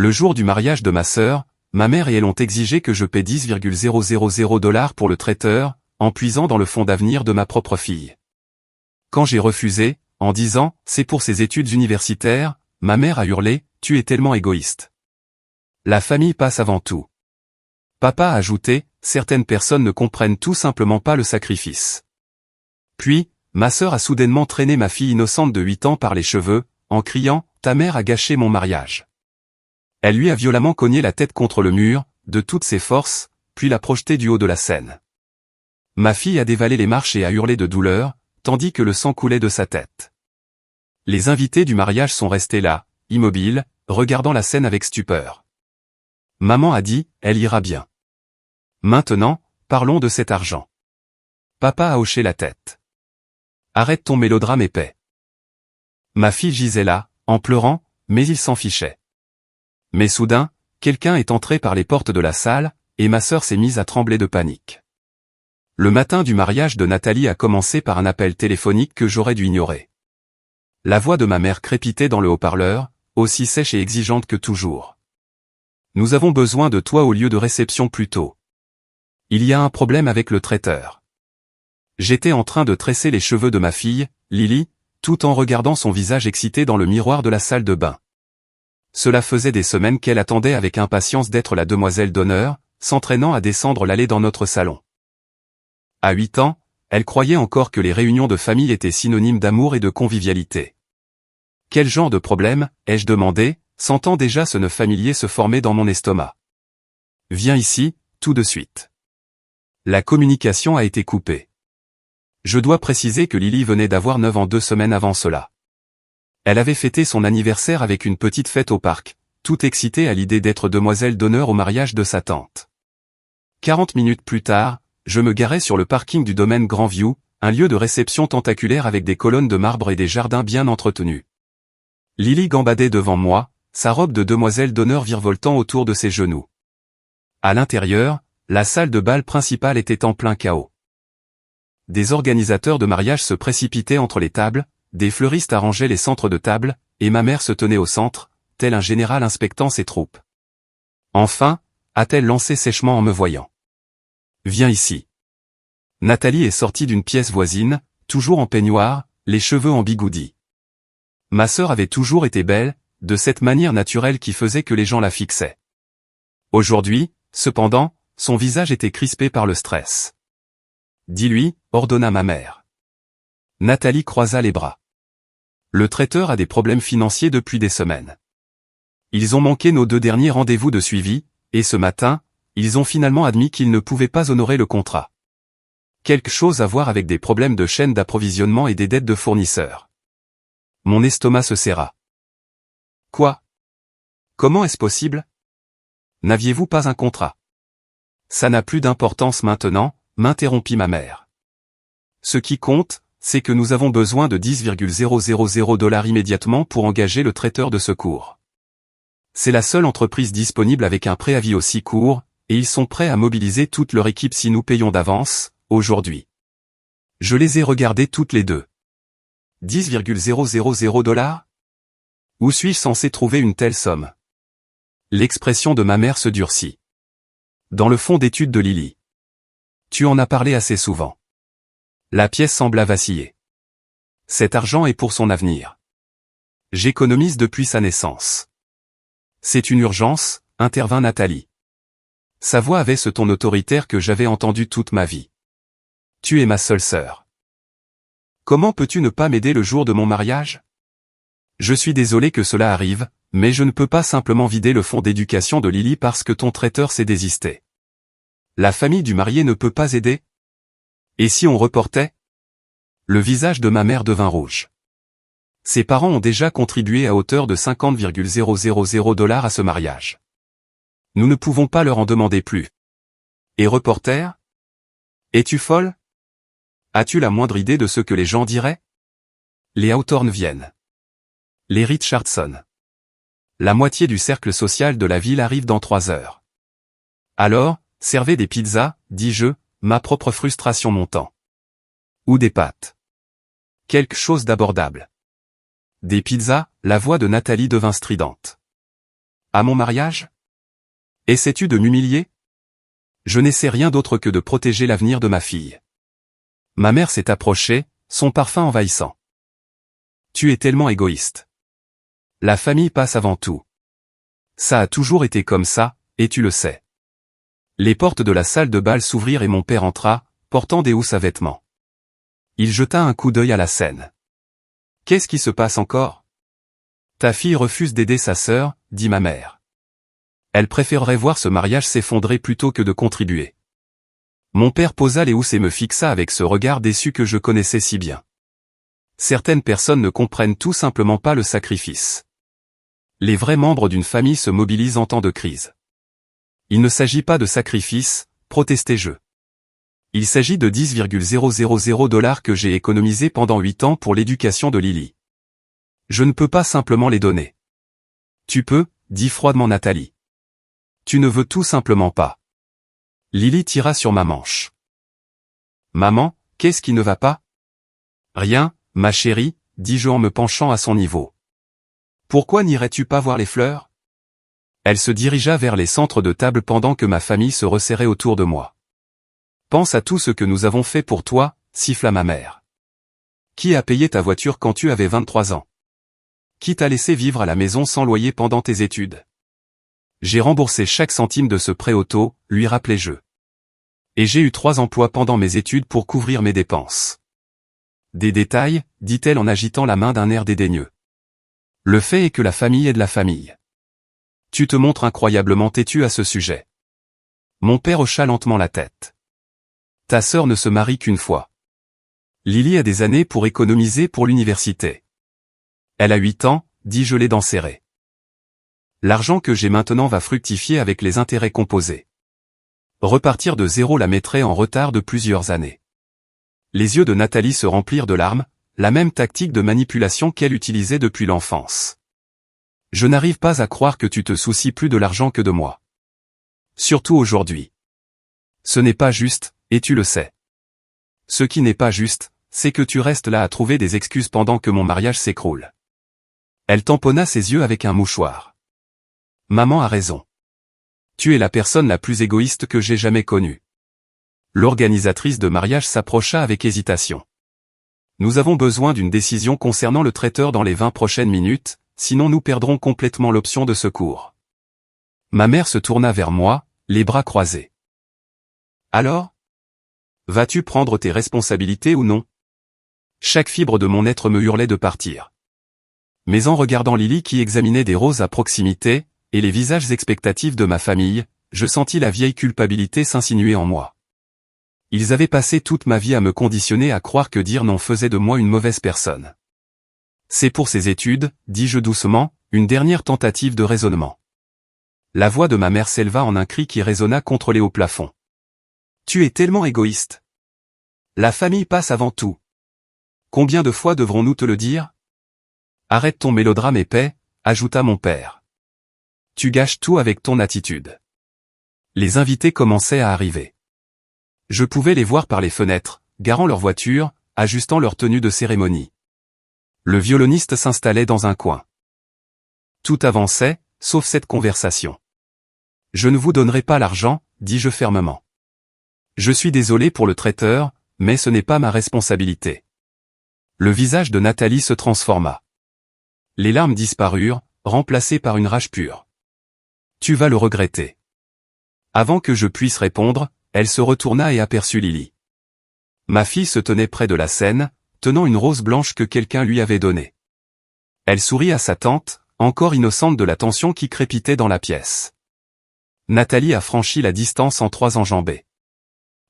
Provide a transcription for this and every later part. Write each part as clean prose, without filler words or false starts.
Le jour du mariage de ma sœur, ma mère et elle ont exigé que je paie 10,000 $ pour le traiteur, en puisant dans le fonds d'avenir de ma propre fille. Quand j'ai refusé, en disant « c'est pour ses études universitaires », ma mère a hurlé « tu es tellement égoïste. La famille passe avant tout. » Papa a ajouté « certaines personnes ne comprennent tout simplement pas le sacrifice. » Puis, ma sœur a soudainement traîné ma fille innocente de 8 ans par les cheveux, en criant « ta mère a gâché mon mariage ». Elle lui a violemment cogné la tête contre le mur, de toutes ses forces, puis l'a projetée du haut de la scène. Ma fille a dévalé les marches et a hurlé de douleur, tandis que le sang coulait de sa tête. Les invités du mariage sont restés là, immobiles, regardant la scène avec stupeur. Maman a dit, elle ira bien. Maintenant, parlons de cet argent. Papa a hoché la tête. Arrête ton mélodrame épais. Ma fille gisait là, en pleurant, mais il s'en fichait. Mais soudain, quelqu'un est entré par les portes de la salle, et ma sœur s'est mise à trembler de panique. Le matin du mariage de Nathalie a commencé par un appel téléphonique que j'aurais dû ignorer. La voix de ma mère crépitait dans le haut-parleur, aussi sèche et exigeante que toujours. Nous avons besoin de toi au lieu de réception plus tôt. Il y a un problème avec le traiteur. J'étais en train de tresser les cheveux de ma fille, Lily, tout en regardant son visage excité dans le miroir de la salle de bain. Cela faisait des semaines qu'elle attendait avec impatience d'être la demoiselle d'honneur, s'entraînant à descendre l'allée dans notre salon. À 8 ans, elle croyait encore que les réunions de famille étaient synonymes d'amour et de convivialité. Quel genre de problème, ai-je demandé, sentant déjà ce nœud familier se former dans mon estomac. Viens ici, tout de suite. La communication a été coupée. Je dois préciser que Lily venait d'avoir 9 ans 2 semaines avant cela. Elle avait fêté son anniversaire avec une petite fête au parc, toute excitée à l'idée d'être demoiselle d'honneur au mariage de sa tante. 40 minutes plus tard, je me garais sur le parking du domaine Grandview, un lieu de réception tentaculaire avec des colonnes de marbre et des jardins bien entretenus. Lily gambadait devant moi, sa robe de demoiselle d'honneur virevoltant autour de ses genoux. À l'intérieur, la salle de bal principale était en plein chaos. Des organisateurs de mariage se précipitaient entre les tables, des fleuristes arrangeaient les centres de table, et ma mère se tenait au centre, tel un général inspectant ses troupes. Enfin, a-t-elle lancé sèchement en me voyant. Viens ici. Nathalie est sortie d'une pièce voisine, toujours en peignoir, les cheveux en bigoudi. Ma sœur avait toujours été belle, de cette manière naturelle qui faisait que les gens la fixaient. Aujourd'hui, cependant, son visage était crispé par le stress. Dis-lui, ordonna ma mère. Nathalie croisa les bras. Le traiteur a des problèmes financiers depuis des semaines. Ils ont manqué nos 2 derniers rendez-vous de suivi, et ce matin, ils ont finalement admis qu'ils ne pouvaient pas honorer le contrat. Quelque chose à voir avec des problèmes de chaîne d'approvisionnement et des dettes de fournisseurs. Mon estomac se serra. Quoi? Comment est-ce possible? N'aviez-vous pas un contrat? Ça n'a plus d'importance maintenant, m'interrompit ma mère. Ce qui compte, c'est que nous avons besoin de 10,000 $ immédiatement pour engager le traiteur de secours. C'est la seule entreprise disponible avec un préavis aussi court, et ils sont prêts à mobiliser toute leur équipe si nous payons d'avance, aujourd'hui. Je les ai regardées toutes les deux. 10,000 $? Où suis-je censé trouver une telle somme? L'expression de ma mère se durcit. Dans le fond d'études de Lily. Tu en as parlé assez souvent. La pièce sembla vaciller. Cet argent est pour son avenir. J'économise depuis sa naissance. C'est une urgence, intervint Nathalie. Sa voix avait ce ton autoritaire que j'avais entendu toute ma vie. Tu es ma seule sœur. Comment peux-tu ne pas m'aider le jour de mon mariage? Je suis désolé que cela arrive, mais je ne peux pas simplement vider le fonds d'éducation de Lily parce que ton traiteur s'est désisté. La famille du marié ne peut pas aider? Et si on reportait? Le visage de ma mère devint rouge. Ses parents ont déjà contribué à hauteur de 50,000 $ à ce mariage. Nous ne pouvons pas leur en demander plus. Et reporter? Es-tu folle? As-tu la moindre idée de ce que les gens diraient? Les Hawthorne viennent. Les Richardson. La moitié du cercle social de la ville arrive dans 3 heures. Alors, servez des pizzas, dis-je, ma propre frustration montant. Ou des pâtes. Quelque chose d'abordable. Des pizzas, la voix de Nathalie devint stridente. À mon mariage? Essaies-tu de m'humilier? Je n'essaie rien d'autre que de protéger l'avenir de ma fille. Ma mère s'est approchée, son parfum envahissant. Tu es tellement égoïste. La famille passe avant tout. Ça a toujours été comme ça, et tu le sais. Les portes de la salle de bal s'ouvrirent et mon père entra, portant des housses à vêtements. Il jeta un coup d'œil à la scène. Qu'est-ce qui se passe encore? Ta fille refuse d'aider sa sœur, dit ma mère. Elle préférerait voir ce mariage s'effondrer plutôt que de contribuer. Mon père posa les housses et me fixa avec ce regard déçu que je connaissais si bien. Certaines personnes ne comprennent tout simplement pas le sacrifice. Les vrais membres d'une famille se mobilisent en temps de crise. Il ne s'agit pas de sacrifice, protestai-je. Il s'agit de 10,000 $ que j'ai économisés pendant 8 ans pour l'éducation de Lily. Je ne peux pas simplement les donner. Tu peux, dit froidement Nathalie. Tu ne veux tout simplement pas. Lily tira sur ma manche. Maman, qu'est-ce qui ne va pas? Rien, ma chérie, dis-je en me penchant à son niveau. Pourquoi n'irais-tu pas voir les fleurs? Elle se dirigea vers les centres de table pendant que ma famille se resserrait autour de moi. Pense à tout ce que nous avons fait pour toi, siffla ma mère. Qui a payé ta voiture quand tu avais 23 ans? Qui t'a laissé vivre à la maison sans loyer pendant tes études? J'ai remboursé chaque centime de ce prêt auto, lui rappelai-je. Et j'ai eu 3 emplois pendant mes études pour couvrir mes dépenses. Des détails, dit-elle en agitant la main d'un air dédaigneux. Le fait est que la famille est de la famille. Tu te montres incroyablement têtu à ce sujet. Mon père hocha lentement la tête. Ta sœur ne se marie qu'une fois. Lily a des années pour économiser pour l'université. Elle a 8 ans, dis-je les dents serrées. L'argent que j'ai maintenant va fructifier avec les intérêts composés. Repartir de zéro la mettrait en retard de plusieurs années. Les yeux de Nathalie se remplirent de larmes, la même tactique de manipulation qu'elle utilisait depuis l'enfance. Je n'arrive pas à croire que tu te soucies plus de l'argent que de moi. Surtout aujourd'hui. Ce n'est pas juste, et tu le sais. Ce qui n'est pas juste, c'est que tu restes là à trouver des excuses pendant que mon mariage s'écroule. Elle tamponna ses yeux avec un mouchoir. Maman a raison. Tu es la personne la plus égoïste que j'ai jamais connue. L'organisatrice de mariage s'approcha avec hésitation. Nous avons besoin d'une décision concernant le traiteur dans les 20 prochaines minutes, sinon nous perdrons complètement l'option de secours. Ma mère se tourna vers moi, les bras croisés. Alors? Vas-tu prendre tes responsabilités ou non? Chaque fibre de mon être me hurlait de partir. Mais en regardant Lily qui examinait des roses à proximité, et les visages expectatifs de ma famille, je sentis la vieille culpabilité s'insinuer en moi. Ils avaient passé toute ma vie à me conditionner à croire que dire non faisait de moi une mauvaise personne. C'est pour ces études, dis-je doucement, une dernière tentative de raisonnement. La voix de ma mère s'éleva en un cri qui résonna contre les hauts plafonds. Tu es tellement égoïste. La famille passe avant tout. Combien de fois devrons-nous te le dire? Arrête ton mélodrame épais, ajouta mon père. Tu gâches tout avec ton attitude. Les invités commençaient à arriver. Je pouvais les voir par les fenêtres, garant leur voiture, ajustant leur tenue de cérémonie. Le violoniste s'installait dans un coin. Tout avançait, sauf cette conversation. Je ne vous donnerai pas l'argent, dis-je fermement. Je suis désolé pour le traiteur, mais ce n'est pas ma responsabilité. Le visage de Nathalie se transforma. Les larmes disparurent, remplacées par une rage pure. Tu vas le regretter. Avant que je puisse répondre, elle se retourna et aperçut Lily. Ma fille se tenait près de la scène, tenant une rose blanche que quelqu'un lui avait donnée. Elle sourit à sa tante, encore innocente de la tension qui crépitait dans la pièce. Nathalie a franchi la distance en 3 enjambées.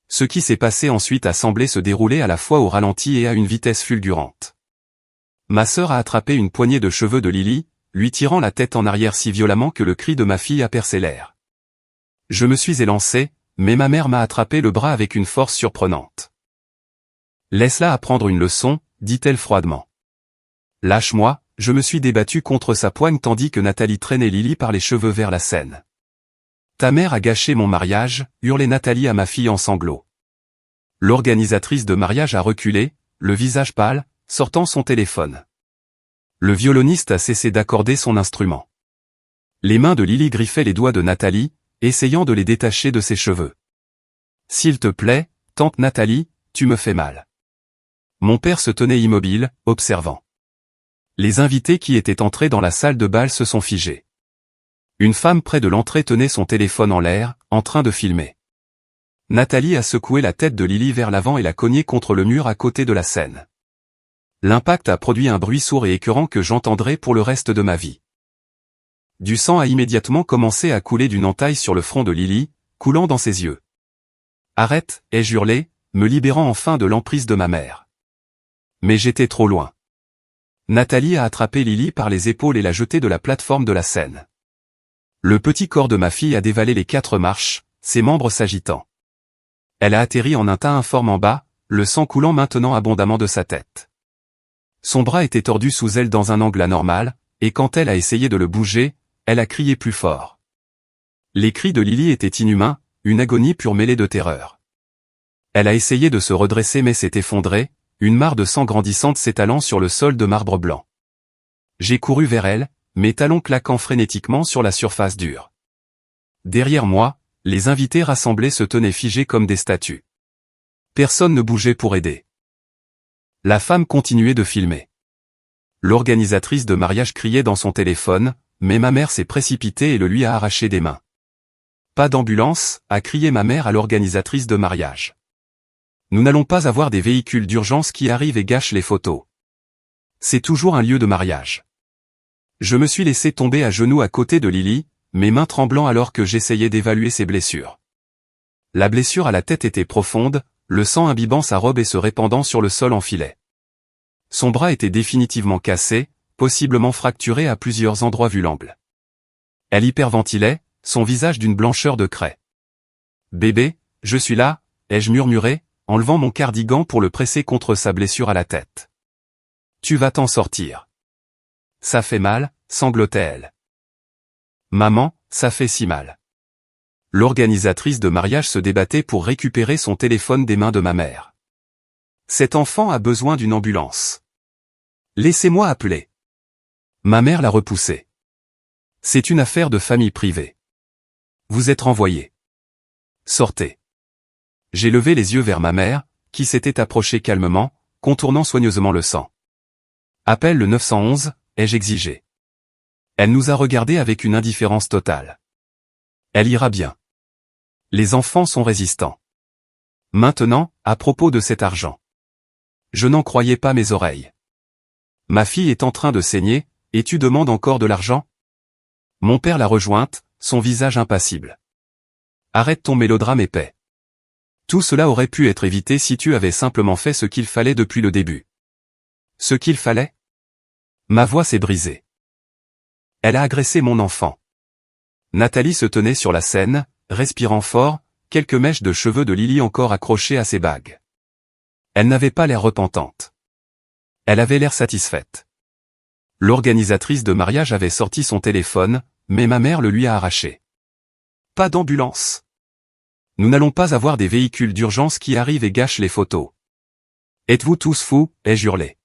Ce qui s'est passé ensuite a semblé se dérouler à la fois au ralenti et à une vitesse fulgurante. Ma sœur a attrapé une poignée de cheveux de Lily, lui tirant la tête en arrière si violemment que le cri de ma fille a percé l'air. Je me suis élancé, mais ma mère m'a attrapé le bras avec une force surprenante. Laisse-la apprendre une leçon, dit-elle froidement. Lâche-moi, je me suis débattu contre sa poigne tandis que Nathalie traînait Lily par les cheveux vers la scène. Ta mère a gâché mon mariage, hurlait Nathalie à ma fille en sanglots. L'organisatrice de mariage a reculé, le visage pâle, sortant son téléphone. Le violoniste a cessé d'accorder son instrument. Les mains de Lily griffaient les doigts de Nathalie, essayant de les détacher de ses cheveux. « S'il te plaît, tante Nathalie, tu me fais mal. » Mon père se tenait immobile, observant. Les invités qui étaient entrés dans la salle de bal se sont figés. Une femme près de l'entrée tenait son téléphone en l'air, en train de filmer. Nathalie a secoué la tête de Lily vers l'avant et l'a cognée contre le mur à côté de la scène. L'impact a produit un bruit sourd et écœurant que j'entendrai pour le reste de ma vie. Du sang a immédiatement commencé à couler d'une entaille sur le front de Lily, coulant dans ses yeux. « Arrête !» ai-je hurlé, me libérant enfin de l'emprise de ma mère. Mais j'étais trop loin. Nathalie a attrapé Lily par les épaules et l'a jetée de la plateforme de la scène. Le petit corps de ma fille a dévalé les 4 marches, ses membres s'agitant. Elle a atterri en un tas informe en bas, le sang coulant maintenant abondamment de sa tête. Son bras était tordu sous elle dans un angle anormal, et quand elle a essayé de le bouger, elle a crié plus fort. Les cris de Lily étaient inhumains, une agonie pure mêlée de terreur. Elle a essayé de se redresser mais s'est effondrée, une mare de sang grandissante s'étalant sur le sol de marbre blanc. J'ai couru vers elle, mes talons claquant frénétiquement sur la surface dure. Derrière moi, les invités rassemblés se tenaient figés comme des statues. Personne ne bougeait pour aider. La femme continuait de filmer. L'organisatrice de mariage criait dans son téléphone, mais ma mère s'est précipitée et le lui a arraché des mains. « Pas d'ambulance » a crié ma mère à l'organisatrice de mariage. « Nous n'allons pas avoir des véhicules d'urgence qui arrivent et gâchent les photos. C'est toujours un lieu de mariage. » Je me suis laissé tomber à genoux à côté de Lily, mes mains tremblant alors que j'essayais d'évaluer ses blessures. La blessure à la tête était profonde, le sang imbibant sa robe et se répandant sur le sol en filet. Son bras était définitivement cassé, possiblement fracturé à plusieurs endroits vu l'angle. Elle hyperventilait, son visage d'une blancheur de craie. « Bébé, je suis là » ai-je murmuré, enlevant mon cardigan pour le presser contre sa blessure à la tête. « Tu vas t'en sortir. »« Ça fait mal » sanglotait-elle. « Maman, ça fait si mal. » L'organisatrice de mariage se débattait pour récupérer son téléphone des mains de ma mère. « Cet enfant a besoin d'une ambulance. Laissez-moi appeler. » Ma mère l'a repoussé. « C'est une affaire de famille privée. Vous êtes renvoyé. Sortez. » J'ai levé les yeux vers ma mère, qui s'était approchée calmement, contournant soigneusement le sang. « Appelle le 911, ai-je exigé. Elle nous a regardés avec une indifférence totale. « Elle ira bien. Les enfants sont résistants. » Maintenant, à propos de cet argent. Je n'en croyais pas mes oreilles. « Ma fille est en train de saigner, et tu demandes encore de l'argent ?» Mon père l'a rejointe, son visage impassible. « Arrête ton mélodrame épais. Tout cela aurait pu être évité si tu avais simplement fait ce qu'il fallait depuis le début. » Ce qu'il fallait ? Ma voix s'est brisée. Elle a agressé mon enfant. Nathalie se tenait sur la scène, respirant fort, quelques mèches de cheveux de Lily encore accrochées à ses bagues. Elle n'avait pas l'air repentante. Elle avait l'air satisfaite. L'organisatrice de mariage avait sorti son téléphone, mais ma mère le lui a arraché. « Pas d'ambulance. Nous n'allons pas avoir des véhicules d'urgence qui arrivent et gâchent les photos. Êtes-vous tous fous ?» ai-je hurlé.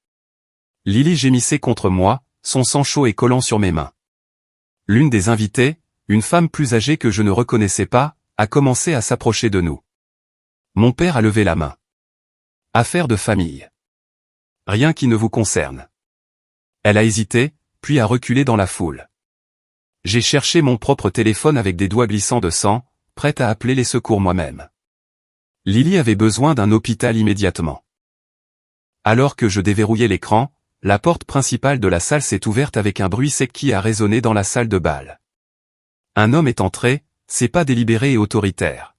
Lily gémissait contre moi, son sang chaud et collant sur mes mains. L'une des invitées, une femme plus âgée que je ne reconnaissais pas, a commencé à s'approcher de nous. Mon père a levé la main. « Affaire de famille. Rien qui ne vous concerne. » Elle a hésité, puis a reculé dans la foule. J'ai cherché mon propre téléphone avec des doigts glissants de sang, prête à appeler les secours moi-même. Lily avait besoin d'un hôpital immédiatement. Alors que je déverrouillais l'écran, la porte principale de la salle s'est ouverte avec un bruit sec qui a résonné dans la salle de bal. Un homme est entré, ses pas délibérés et autoritaires.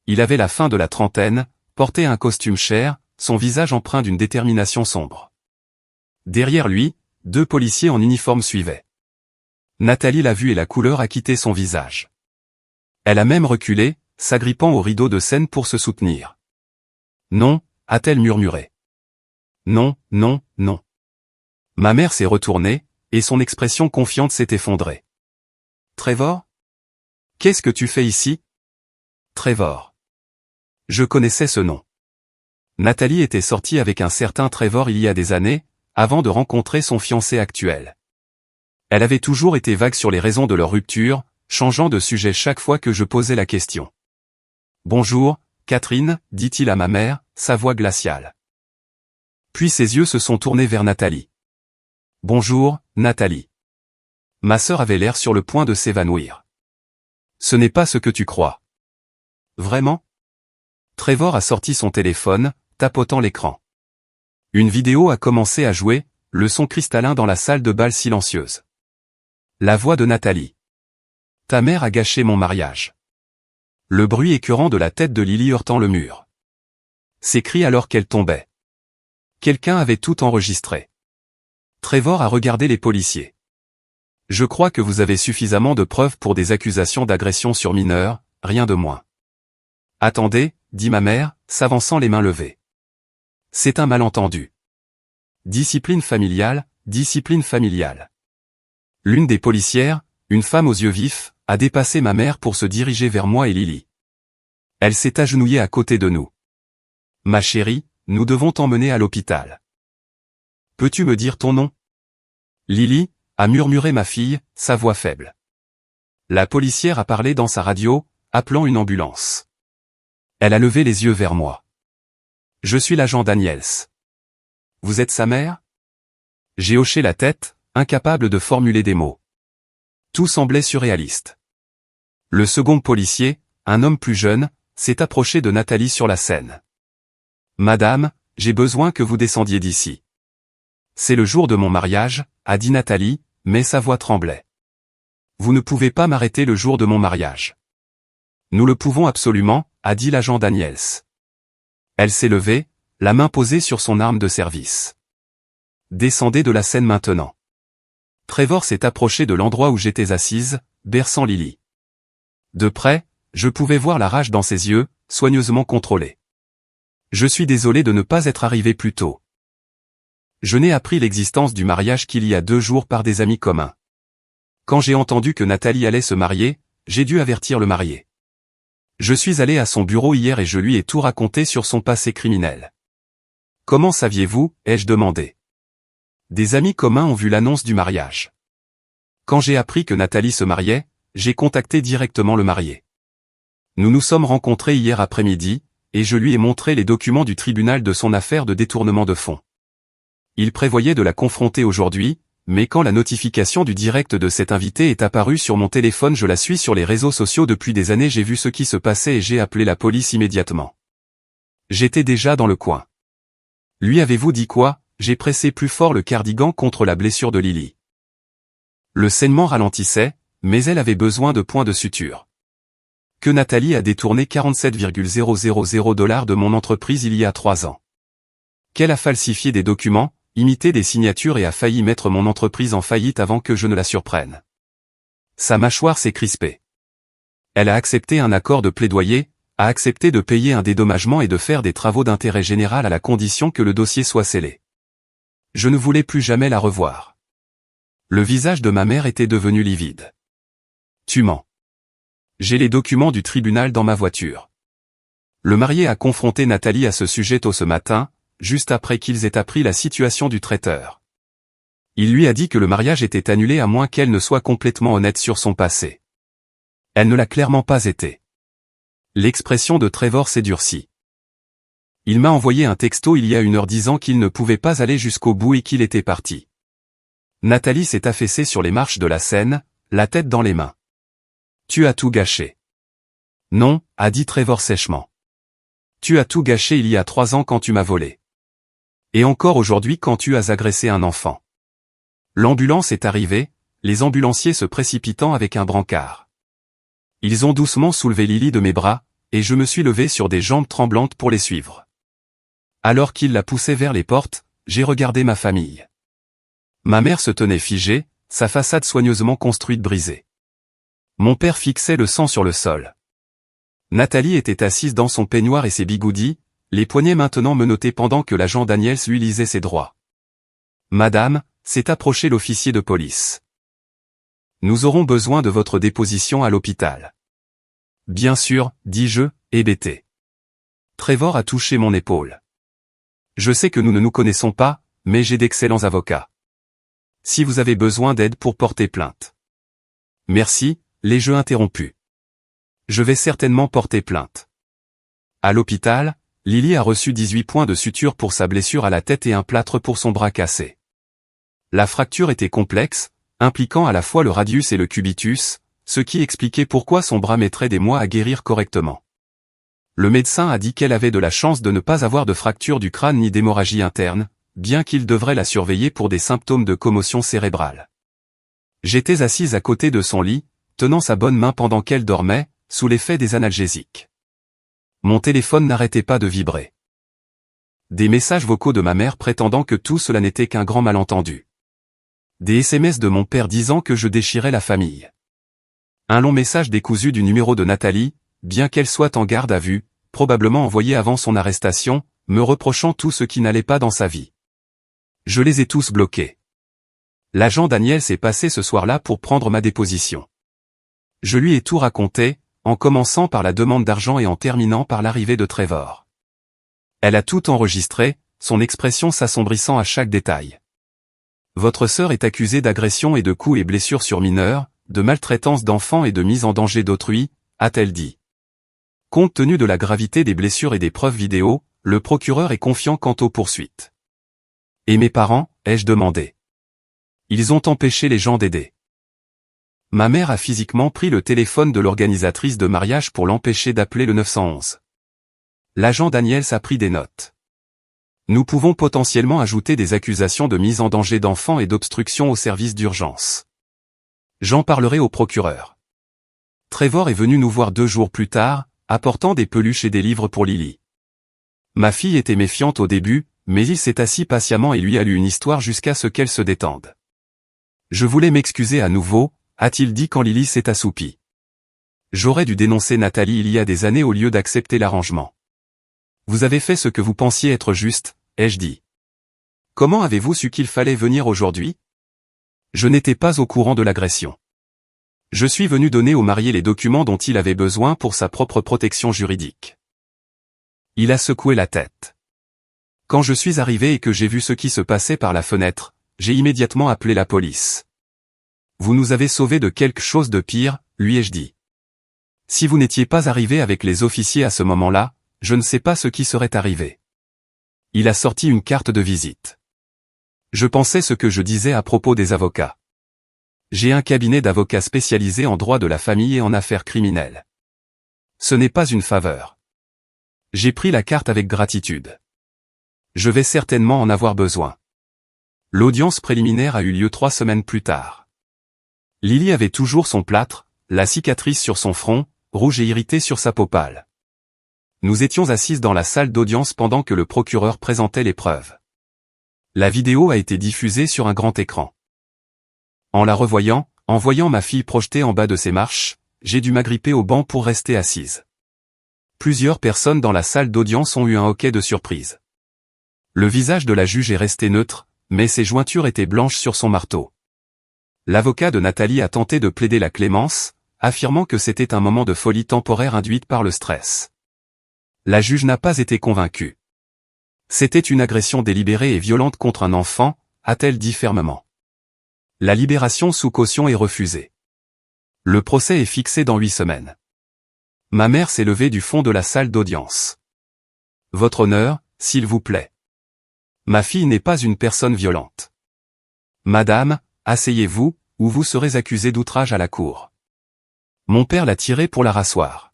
Il avait la fin de la trentaine, portait un costume cher, son visage empreint d'une détermination sombre. Derrière lui, 2 policiers en uniforme suivaient. Nathalie l'a vu et la couleur a quitté son visage. Elle a même reculé, s'agrippant au rideau de scène pour se soutenir. « Non » a-t-elle murmuré. « Non, non, non. » Ma mère s'est retournée, et son expression confiante s'est effondrée. « Trevor ? Qu'est-ce que tu fais ici ? » Trevor. Je connaissais ce nom. Nathalie était sortie avec un certain Trevor il y a des années, avant de rencontrer son fiancé actuel. Elle avait toujours été vague sur les raisons de leur rupture, changeant de sujet chaque fois que je posais la question. « Bonjour, Catherine, dit-il à ma mère, sa voix glaciale. Puis ses yeux se sont tournés vers Nathalie. « Bonjour, Nathalie. » Ma sœur avait l'air sur le point de s'évanouir. « Ce n'est pas ce que tu crois. »« Vraiment ?» Trevor a sorti son téléphone, tapotant l'écran. Une vidéo a commencé à jouer, le son cristallin dans la salle de bal silencieuse. La voix de Nathalie. « Ta mère a gâché mon mariage. » Le bruit écœurant de la tête de Lily heurtant le mur. Ses cris alors qu'elle tombait. Quelqu'un avait tout enregistré. Trevor a regardé les policiers. « Je crois que vous avez suffisamment de preuves pour des accusations d'agression sur mineur, rien de moins. »« Attendez, » dit ma mère, s'avançant les mains levées. « C'est un malentendu. »« Discipline familiale, discipline familiale. » L'une des policières, une femme aux yeux vifs, a dépassé ma mère pour se diriger vers moi et Lily. Elle s'est agenouillée à côté de nous. « Ma chérie, nous devons t'emmener à l'hôpital. »« Peux-tu me dire ton nom ?» Lily, a murmuré ma fille, sa voix faible. La policière a parlé dans sa radio, appelant une ambulance. Elle a levé les yeux vers moi. « Je suis l'agent Daniels. »« Vous êtes sa mère ?» J'ai hoché la tête, incapable de formuler des mots. Tout semblait surréaliste. Le second policier, un homme plus jeune, s'est approché de Nathalie sur la scène. « Madame, j'ai besoin que vous descendiez d'ici. »« C'est le jour de mon mariage, » a dit Nathalie, mais sa voix tremblait. « Vous ne pouvez pas m'arrêter le jour de mon mariage. »« Nous le pouvons absolument, » a dit l'agent Daniels. Elle s'est levée, la main posée sur son arme de service. « Descendez de la scène maintenant. » Trevor s'est approché de l'endroit où j'étais assise, berçant Lily. De près, je pouvais voir la rage dans ses yeux, soigneusement contrôlée. Je suis désolé de ne pas être arrivé plus tôt. Je n'ai appris l'existence du mariage qu'il y a 2 jours par des amis communs. Quand j'ai entendu que Nathalie allait se marier, j'ai dû avertir le marié. Je suis allé à son bureau hier et je lui ai tout raconté sur son passé criminel. « Comment saviez-vous » ai-je demandé. Des amis communs ont vu l'annonce du mariage. Quand j'ai appris que Nathalie se mariait, j'ai contacté directement le marié. Nous nous sommes rencontrés hier après-midi, et je lui ai montré les documents du tribunal de son affaire de détournement de fonds. Il prévoyait de la confronter aujourd'hui, mais quand la notification du direct de cet invité est apparue sur mon téléphone, je la suis sur les réseaux sociaux depuis des années, j'ai vu ce qui se passait et j'ai appelé la police immédiatement. J'étais déjà dans le coin. Lui avez-vous dit quoi ? J'ai pressé plus fort le cardigan contre la blessure de Lily. Le saignement ralentissait, mais elle avait besoin de points de suture. Que Nathalie a détourné 47,000 $ de mon entreprise il y a 3 ans. Qu'elle a falsifié des documents, imité des signatures et a failli mettre mon entreprise en faillite avant que je ne la surprenne. Sa mâchoire s'est crispée. Elle a accepté un accord de plaidoyer, a accepté de payer un dédommagement et de faire des travaux d'intérêt général à la condition que le dossier soit scellé. Je ne voulais plus jamais la revoir. Le visage de ma mère était devenu livide. Tu mens. J'ai les documents du tribunal dans ma voiture. Le marié a confronté Nathalie à ce sujet tôt ce matin, juste après qu'ils aient appris la situation du traiteur. Il lui a dit que le mariage était annulé à moins qu'elle ne soit complètement honnête sur son passé. Elle ne l'a clairement pas été. L'expression de Trevor s'est durcie. Il m'a envoyé un texto il y a 1 heure disant qu'il ne pouvait pas aller jusqu'au bout et qu'il était parti. Nathalie s'est affaissée sur les marches de la scène, la tête dans les mains. Tu as tout gâché. Non, a dit Trevor sèchement. Tu as tout gâché il y a 3 ans quand tu m'as volé. Et encore aujourd'hui quand tu as agressé un enfant. L'ambulance est arrivée, les ambulanciers se précipitant avec un brancard. Ils ont doucement soulevé Lily de mes bras, et je me suis levé sur des jambes tremblantes pour les suivre. Alors qu'ils la poussaient vers les portes, j'ai regardé ma famille. Ma mère se tenait figée, sa façade soigneusement construite brisée. Mon père fixait le sang sur le sol. Nathalie était assise dans son peignoir et ses bigoudis, les poignets maintenant menottés pendant que l'agent Daniels lui lisait ses droits. Madame, s'est approché l'officier de police. Nous aurons besoin de votre déposition à l'hôpital. Bien sûr, dis-je, hébété. Trevor a touché mon épaule. Je sais que nous ne nous connaissons pas, mais j'ai d'excellents avocats. si vous avez besoin d'aide pour porter plainte. Merci, les jeux interrompus. Je vais certainement porter plainte. À l'hôpital, Lily a reçu 18 points de suture pour sa blessure à la tête et un plâtre pour son bras cassé. La fracture était complexe, impliquant à la fois le radius et le cubitus, ce qui expliquait pourquoi son bras mettrait des mois à guérir correctement. Le médecin a dit qu'elle avait de la chance de ne pas avoir de fracture du crâne ni d'hémorragie interne, bien qu'il devrait la surveiller pour des symptômes de commotion cérébrale. J'étais assise à côté de son lit, tenant sa bonne main pendant qu'elle dormait, sous l'effet des analgésiques. Mon téléphone n'arrêtait pas de vibrer. Des messages vocaux de ma mère prétendant que tout cela n'était qu'un grand malentendu. Des SMS de mon père disant que je déchirais la famille. Un long message décousu du numéro de Nathalie, bien qu'elle soit en garde à vue, probablement envoyé avant son arrestation, me reprochant tout ce qui n'allait pas dans sa vie. Je les ai tous bloqués. L'agent Daniel s'est passé ce soir-là pour prendre ma déposition. Je lui ai tout raconté, en commençant par la demande d'argent et en terminant par l'arrivée de Trevor. Elle a tout enregistré, son expression s'assombrissant à chaque détail. Votre sœur est accusée d'agression et de coups et blessures sur mineurs, de maltraitance d'enfants et de mise en danger d'autrui, a-t-elle dit. Compte tenu de la gravité des blessures et des preuves vidéo, le procureur est confiant quant aux poursuites. Et mes parents, ai-je demandé. Ils ont empêché les gens d'aider. Ma mère a physiquement pris le téléphone de l'organisatrice de mariage pour l'empêcher d'appeler le 911. L'agent Daniels a pris des notes. Nous pouvons potentiellement ajouter des accusations de mise en danger d'enfants et d'obstruction au service d'urgence. J'en parlerai au procureur. Trevor est venu nous voir 2 jours plus tard, apportant des peluches et des livres pour Lily. Ma fille était méfiante au début, mais il s'est assis patiemment et lui a lu une histoire jusqu'à ce qu'elle se détende. Je voulais m'excuser à nouveau, a-t-il dit quand Lily s'est assoupie. J'aurais dû dénoncer Nathalie il y a des années au lieu d'accepter l'arrangement. Vous avez fait ce que vous pensiez être juste, ai-je dit. Comment avez-vous su qu'il fallait venir aujourd'hui? Je n'étais pas au courant de l'agression. Je suis venu donner au marié les documents dont il avait besoin pour sa propre protection juridique. Il a secoué la tête. Quand je suis arrivé et que j'ai vu ce qui se passait par la fenêtre, j'ai immédiatement appelé la police. Vous nous avez sauvés de quelque chose de pire, lui ai-je dit. Si vous n'étiez pas arrivé avec les officiers à ce moment-là, je ne sais pas ce qui serait arrivé. Il a sorti une carte de visite. Je pensais ce que je disais à propos des avocats. J'ai un cabinet d'avocats spécialisé en droit de la famille et en affaires criminelles. Ce n'est pas une faveur. J'ai pris la carte avec gratitude. Je vais certainement en avoir besoin. L'audience préliminaire a eu lieu 3 semaines plus tard. Lily avait toujours son plâtre, la cicatrice sur son front, rouge et irritée sur sa peau pâle. Nous étions assises dans la salle d'audience pendant que le procureur présentait les preuves. La vidéo a été diffusée sur un grand écran. En la revoyant, en voyant ma fille projetée en bas de ses marches, j'ai dû m'agripper au banc pour rester assise. Plusieurs personnes dans la salle d'audience ont eu un hoquet de surprise. Le visage de la juge est resté neutre, mais ses jointures étaient blanches sur son marteau. L'avocat de Nathalie a tenté de plaider la clémence, affirmant que c'était un moment de folie temporaire induite par le stress. La juge n'a pas été convaincue. C'était une agression délibérée et violente contre un enfant, a-t-elle dit fermement. La libération sous caution est refusée. Le procès est fixé dans 8 semaines. Ma mère s'est levée du fond de la salle d'audience. Votre honneur, s'il vous plaît. Ma fille n'est pas une personne violente. Madame, asseyez-vous, ou vous serez accusée d'outrage à la cour. Mon père l'a tirée pour la rasseoir.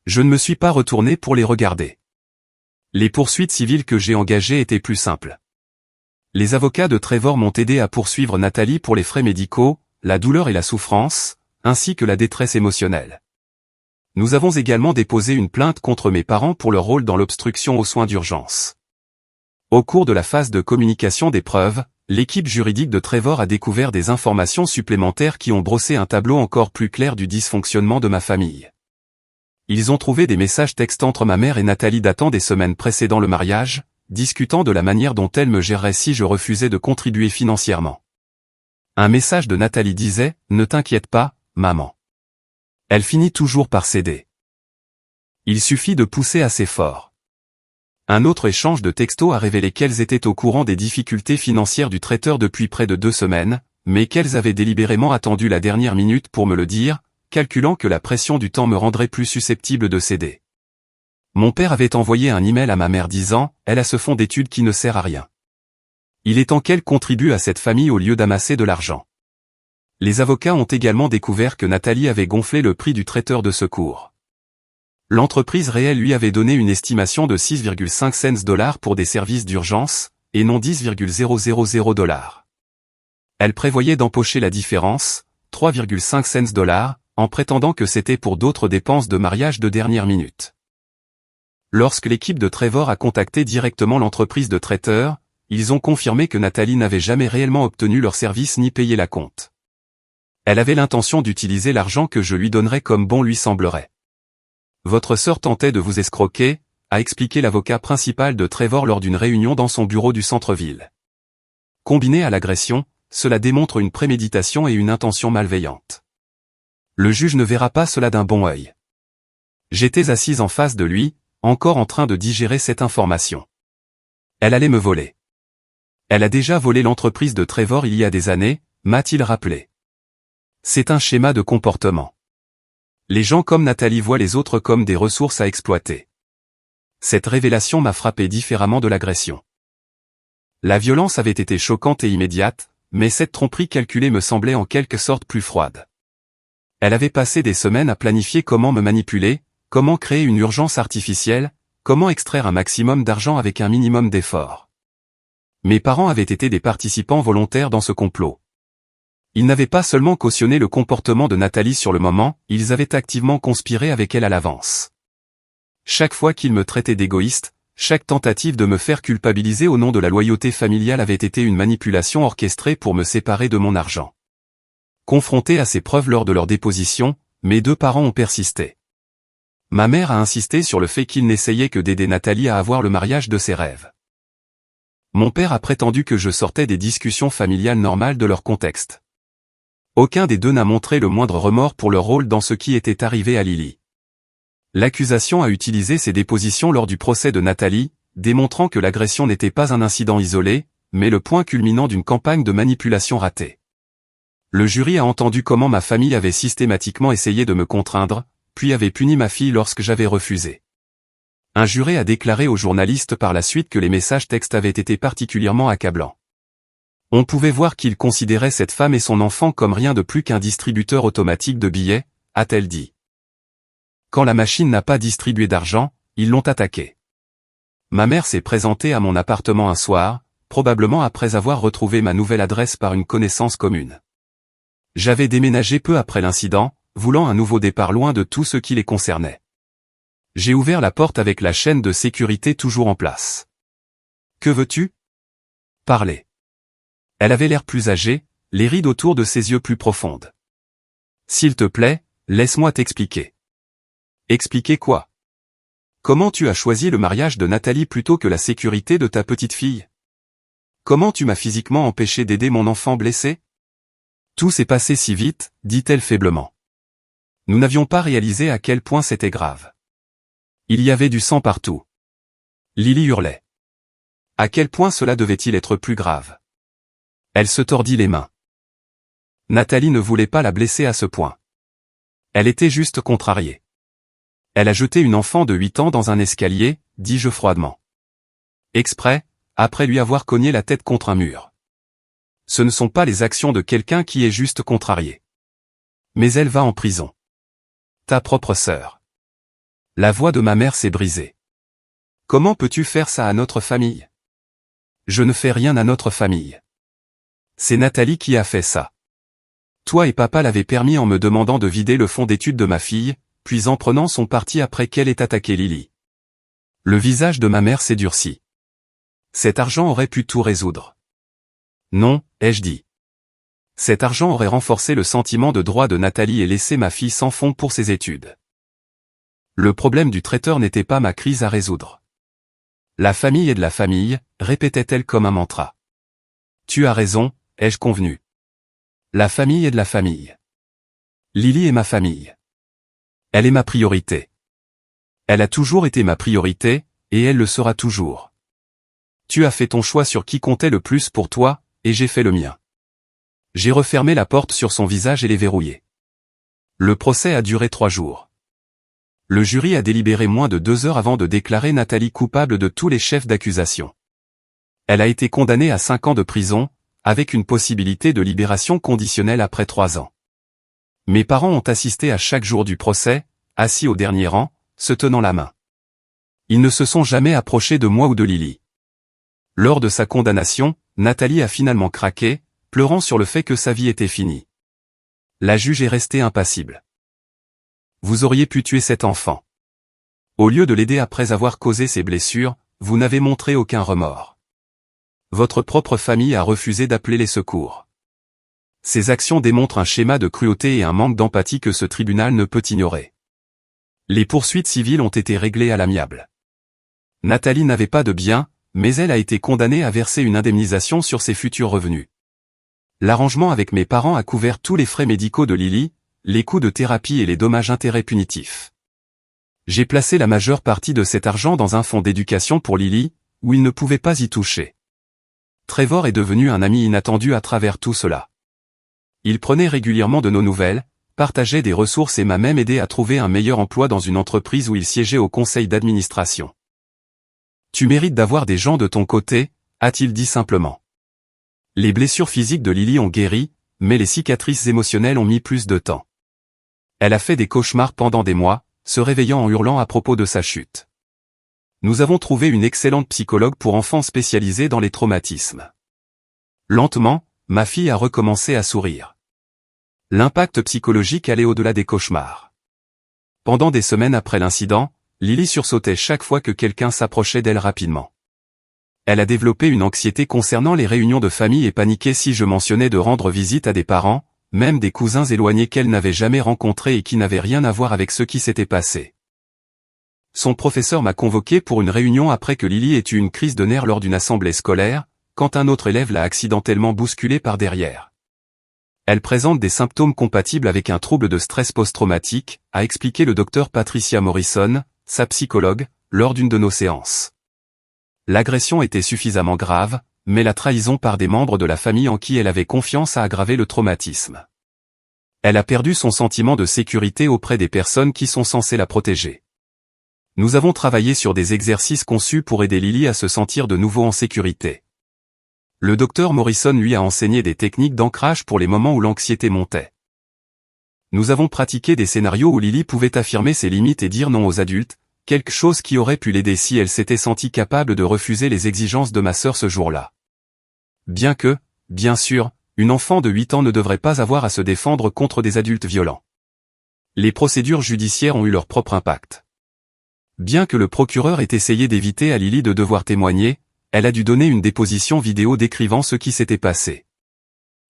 Je ne me suis pas retourné pour les regarder. Les poursuites civiles que j'ai engagées étaient plus simples. Les avocats de Trevor m'ont aidé à poursuivre Nathalie pour les frais médicaux, la douleur et la souffrance, ainsi que la détresse émotionnelle. Nous avons également déposé une plainte contre mes parents pour leur rôle dans l'obstruction aux soins d'urgence. Au cours de la phase de communication des preuves, l'équipe juridique de Trevor a découvert des informations supplémentaires qui ont brossé un tableau encore plus clair du dysfonctionnement de ma famille. Ils ont trouvé des messages textes entre ma mère et Nathalie datant des semaines précédant le mariage, discutant de la manière dont elle me gérerait si je refusais de contribuer financièrement. Un message de Nathalie disait « Ne t'inquiète pas, maman. » Elle finit toujours par céder. Il suffit de pousser assez fort. Un autre échange de textos a révélé qu'elles étaient au courant des difficultés financières du traiteur depuis près de 2 semaines, mais qu'elles avaient délibérément attendu la dernière minute pour me le dire, calculant que la pression du temps me rendrait plus susceptible de céder. Mon père avait envoyé un email à ma mère disant « Elle a ce fonds d'études qui ne sert à rien. Il est temps qu'elle contribue à cette famille au lieu d'amasser de l'argent. » Les avocats ont également découvert que Nathalie avait gonflé le prix du traiteur de secours. L'entreprise réelle lui avait donné une estimation de 6,5 cents pour des services d'urgence, et non 10,000 $. Elle prévoyait d'empocher la différence, 3,5 cents, en prétendant que c'était pour d'autres dépenses de mariage de dernière minute. Lorsque l'équipe de Trevor a contacté directement l'entreprise de traiteur, ils ont confirmé que Nathalie n'avait jamais réellement obtenu leur service ni payé la compte. Elle avait l'intention d'utiliser l'argent que je lui donnerais comme bon lui semblerait. Votre sœur tentait de vous escroquer, a expliqué l'avocat principal de Trevor lors d'une réunion dans son bureau du centre-ville. Combiné à l'agression, cela démontre une préméditation et une intention malveillante. Le juge ne verra pas cela d'un bon œil. J'étais assise en face de lui, encore en train de digérer cette information. Elle allait me voler. Elle a déjà volé l'entreprise de Trevor il y a des années, m'a-t-il rappelé. C'est un schéma de comportement. Les gens comme Nathalie voient les autres comme des ressources à exploiter. Cette révélation m'a frappé différemment de l'agression. La violence avait été choquante et immédiate, mais cette tromperie calculée me semblait en quelque sorte plus froide. Elle avait passé des semaines à planifier comment me manipuler, comment créer une urgence artificielle, comment extraire un maximum d'argent avec un minimum d'effort. Mes parents avaient été des participants volontaires dans ce complot. Ils n'avaient pas seulement cautionné le comportement de Nathalie sur le moment, ils avaient activement conspiré avec elle à l'avance. Chaque fois qu'ils me traitaient d'égoïste, chaque tentative de me faire culpabiliser au nom de la loyauté familiale avait été une manipulation orchestrée pour me séparer de mon argent. Confrontés à ces preuves lors de leur déposition, mes 2 parents ont persisté. Ma mère a insisté sur le fait qu'ils n'essayaient que d'aider Nathalie à avoir le mariage de ses rêves. Mon père a prétendu que je sortais des discussions familiales normales de leur contexte. Aucun des deux n'a montré le moindre remords pour leur rôle dans ce qui était arrivé à Lily. L'accusation a utilisé ces dépositions lors du procès de Nathalie, démontrant que l'agression n'était pas un incident isolé, mais le point culminant d'une campagne de manipulation ratée. Le jury a entendu comment ma famille avait systématiquement essayé de me contraindre, puis avait puni ma fille lorsque j'avais refusé. Un juré a déclaré aux journalistes par la suite que les messages textes avaient été particulièrement accablants. On pouvait voir qu'il considérait cette femme et son enfant comme rien de plus qu'un distributeur automatique de billets, a-t-elle dit. Quand la machine n'a pas distribué d'argent, ils l'ont attaqué. Ma mère s'est présentée à mon appartement un soir, probablement après avoir retrouvé ma nouvelle adresse par une connaissance commune. J'avais déménagé peu après l'incident, voulant un nouveau départ loin de tout ce qui les concernait. J'ai ouvert la porte avec la chaîne de sécurité toujours en place. Que veux-tu ? Parler. Elle avait l'air plus âgée, les rides autour de ses yeux plus profondes. S'il te plaît, laisse-moi t'expliquer. Expliquer quoi ? Comment tu as choisi le mariage de Nathalie plutôt que la sécurité de ta petite fille ? Comment tu m'as physiquement empêché d'aider mon enfant blessé ? Tout s'est passé si vite, dit-elle faiblement. Nous n'avions pas réalisé à quel point c'était grave. Il y avait du sang partout. Lily hurlait. À quel point cela devait-il être plus grave ? Elle se tordit les mains. Nathalie ne voulait pas la blesser à ce point. Elle était juste contrariée. Elle a jeté une enfant de 8 ans dans un escalier, dis-je froidement. Exprès, après lui avoir cogné la tête contre un mur. Ce ne sont pas les actions de quelqu'un qui est juste contrarié. Mais elle va en prison. Ta propre sœur. La voix de ma mère s'est brisée. Comment peux-tu faire ça à notre famille ? Je ne fais rien à notre famille. C'est Nathalie qui a fait ça. Toi et papa l'avaient permis en me demandant de vider le fonds d'études de ma fille, puis en prenant son parti après qu'elle ait attaqué Lily. Le visage de ma mère s'est durci. Cet argent aurait pu tout résoudre. Non, ai-je dit. Cet argent aurait renforcé le sentiment de droit de Nathalie et laissé ma fille sans fonds pour ses études. Le problème du traiteur n'était pas ma crise à résoudre. La famille est de la famille, répétait-elle comme un mantra. Tu as raison, ai-je convenu. La famille est de la famille. Lily est ma famille. Elle est ma priorité. Elle a toujours été ma priorité, et elle le sera toujours. Tu as fait ton choix sur qui comptait le plus pour toi, et j'ai fait le mien. J'ai refermé la porte sur son visage et les verrouillé. Le procès a duré 3 jours. Le jury a délibéré moins de 2 heures avant de déclarer Nathalie coupable de tous les chefs d'accusation. Elle a été condamnée à 5 ans de prison, avec une possibilité de libération conditionnelle après 3 ans. Mes parents ont assisté à chaque jour du procès, assis au dernier rang, se tenant la main. Ils ne se sont jamais approchés de moi ou de Lily. Lors de sa condamnation, Nathalie a finalement craqué, pleurant sur le fait que sa vie était finie. La juge est restée impassible. Vous auriez pu tuer cet enfant. Au lieu de l'aider après avoir causé ses blessures, vous n'avez montré aucun remords. Votre propre famille a refusé d'appeler les secours. Ces actions démontrent un schéma de cruauté et un manque d'empathie que ce tribunal ne peut ignorer. Les poursuites civiles ont été réglées à l'amiable. Nathalie n'avait pas de biens, mais elle a été condamnée à verser une indemnisation sur ses futurs revenus. L'arrangement avec mes parents a couvert tous les frais médicaux de Lily, les coûts de thérapie et les dommages-intérêts punitifs. J'ai placé la majeure partie de cet argent dans un fonds d'éducation pour Lily, où il ne pouvait pas y toucher. Trevor est devenu un ami inattendu à travers tout cela. Il prenait régulièrement de nos nouvelles, partageait des ressources et m'a même aidé à trouver un meilleur emploi dans une entreprise où il siégeait au conseil d'administration. Tu mérites d'avoir des gens de ton côté, a-t-il dit simplement. Les blessures physiques de Lily ont guéri, mais les cicatrices émotionnelles ont mis plus de temps. Elle a fait des cauchemars pendant des mois, se réveillant en hurlant à propos de sa chute. Nous avons trouvé une excellente psychologue pour enfants spécialisée dans les traumatismes. Lentement, ma fille a recommencé à sourire. L'impact psychologique allait au-delà des cauchemars. Pendant des semaines après l'incident, Lily sursautait chaque fois que quelqu'un s'approchait d'elle rapidement. Elle a développé une anxiété concernant les réunions de famille et paniquait si je mentionnais de rendre visite à des parents, même des cousins éloignés qu'elle n'avait jamais rencontrés et qui n'avaient rien à voir avec ce qui s'était passé. Son professeur m'a convoqué pour une réunion après que Lily ait eu une crise de nerfs lors d'une assemblée scolaire, quand un autre élève l'a accidentellement bousculée par derrière. Elle présente des symptômes compatibles avec un trouble de stress post-traumatique, a expliqué le docteur Patricia Morrison, sa psychologue, lors d'une de nos séances. L'agression était suffisamment grave, mais la trahison par des membres de la famille en qui elle avait confiance a aggravé le traumatisme. Elle a perdu son sentiment de sécurité auprès des personnes qui sont censées la protéger. Nous avons travaillé sur des exercices conçus pour aider Lily à se sentir de nouveau en sécurité. Le docteur Morrison lui a enseigné des techniques d'ancrage pour les moments où l'anxiété montait. Nous avons pratiqué des scénarios où Lily pouvait affirmer ses limites et dire non aux adultes, quelque chose qui aurait pu l'aider si elle s'était sentie capable de refuser les exigences de ma sœur ce jour-là. Bien que, bien sûr, une enfant de 8 ans ne devrait pas avoir à se défendre contre des adultes violents. Les procédures judiciaires ont eu leur propre impact. Bien que le procureur ait essayé d'éviter à Lily de devoir témoigner, elle a dû donner une déposition vidéo décrivant ce qui s'était passé.